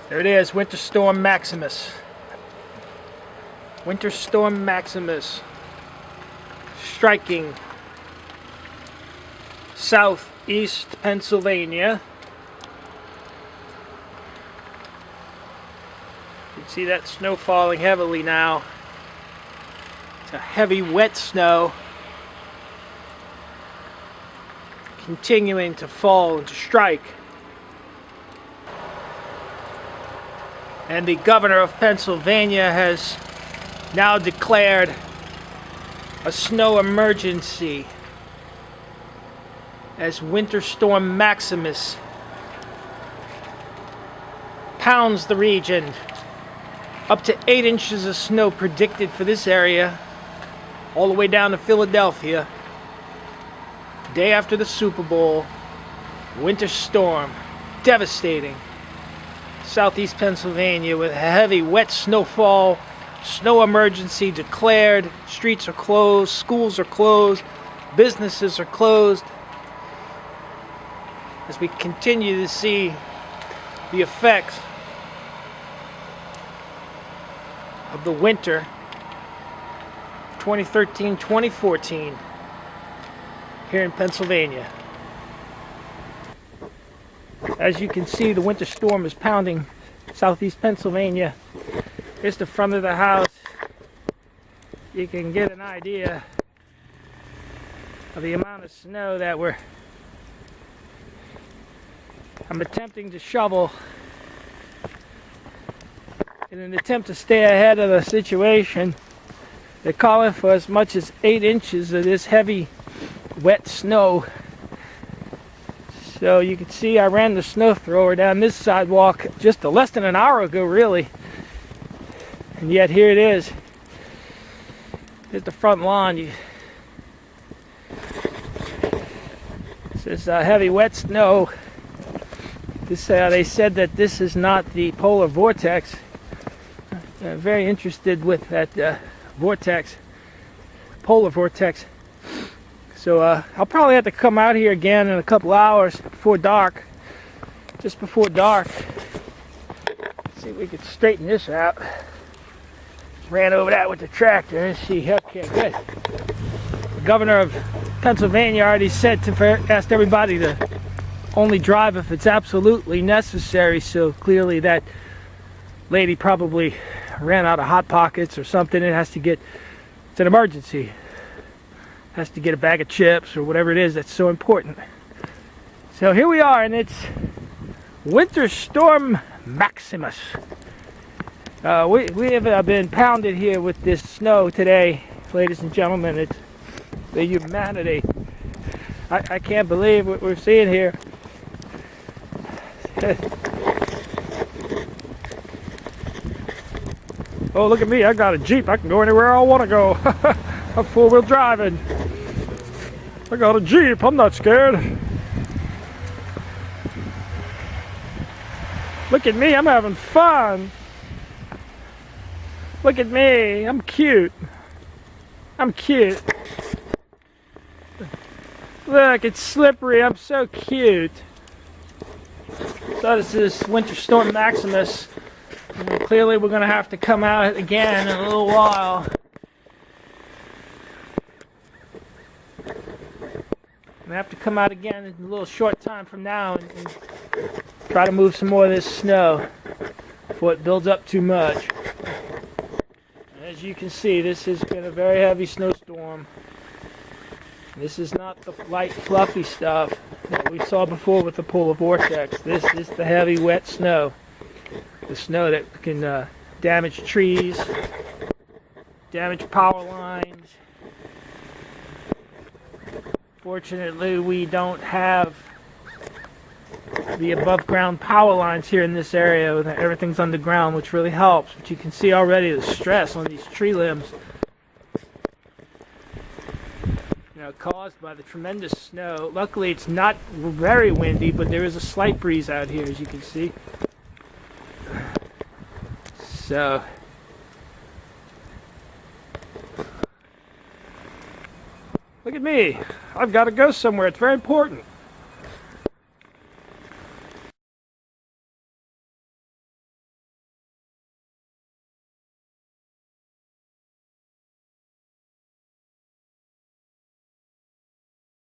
There it is, Winter Storm Maximus. Winter Storm Maximus striking southeast Pennsylvania. You can see that snow falling heavily now. It's a heavy, wet snow continuing to fall and to strike. And the governor of Pennsylvania has now declared a snow emergency as Winter Storm Maximus pounds the region. Up to 8 inches of snow predicted for this area, all the way down to Philadelphia. Day after the Super Bowl, winter storm, devastating. Southeast Pennsylvania with heavy wet snowfall, snow emergency declared, streets are closed, schools are closed, businesses are closed. As we continue to see the effects of the winter 2013-2014 here in Pennsylvania. As you can see, the winter storm is pounding southeast Pennsylvania. Here's the front of the house. You can get an idea of the amount of snow that I'm attempting to shovel in an attempt to stay ahead of the situation. They're calling for as much as 8 inches of this heavy, wet snow. So you can see I ran the snow thrower down this sidewalk just less than an hour ago, really. And yet here it is. Here's the front lawn. This is heavy, wet snow. They said that this is not the polar vortex. I'm very interested with that vortex, polar vortex. So I'll probably have to come out here again in a couple hours before dark, just before dark. See if we can straighten this out. Ran over that with the tractor. Let's see. Okay, good. The governor of Pennsylvania already said asked everybody to only drive if it's absolutely necessary. So clearly that lady probably ran out of Hot Pockets or something. It's an emergency. Has to get a bag of chips or whatever it is that's so important. So here we are, and it's Winter Storm Maximus. We have been pounded here with this snow today, ladies and gentlemen. It's the humanity. I can't believe what we're seeing here. Oh, look at me. I got a Jeep. I can go anywhere I want to go. I'm four-wheel driving. I got a Jeep. I'm not scared. Look at me. I'm having fun. Look at me. I'm cute. I'm cute. Look, it's slippery. I'm so cute. So this is Winter Storm Maximus. And clearly we're going to have to come out again in a little while. I'm going to have to come out again in a little short time from now and try to move some more of this snow before it builds up too much. And as you can see, this has been a very heavy snowstorm. This is not the light, fluffy stuff that we saw before with the polar vortex. This is the heavy, wet snow. The snow that can damage trees, damage power lines. Fortunately, we don't have the above ground power lines here in this area. Everything's underground, which really helps. But you can see already the stress on these tree limbs, caused by the tremendous snow. Luckily, it's not very windy, but there is a slight breeze out here, as you can see. So look at me. I've got to go somewhere. It's very important.